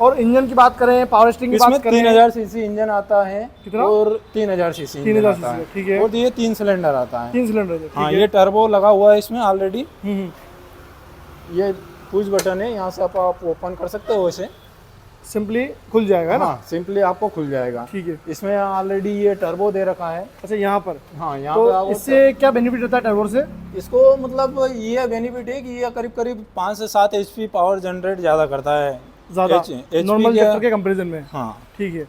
और इंजन की बात करें, पावर स्टीयरिंग की इसमें बात करें, 3000 सीसी इंजन आता है। कितना? और 3000 सीसी इंजन 3000 आता है। सीसी, ठीक है। और ये 3 सिलेंडर आता है। 3 सिलेंडर है, हाँ, ठीक है। ये टर्बो लगा हुआ है इसमें ऑलरेडी। हम्म। ये पुश बटन है, यहाँ से आप ओपन कर सकते हो इसे। सिंपली खुल जाएगा, है ना? हाँ, सिंपली आपको खुल जाएगा। ठीक है। इसमें ऑलरेडी ये टर्बो दे रखा है। अच्छा, यहाँ पर। हाँ, यहाँ पे तो आप इससे क्या बेनिफिट होता है टर्बो से? इसको मतलब ये बेनिफिट है कि ये करीब करीब 5 से 7 HP पावर जनरेट ज़्यादा करता है। ज़्यादा HP नॉर्मल के, ट्रैक्टर के कंपैरिजन में। हाँ। ठीक है।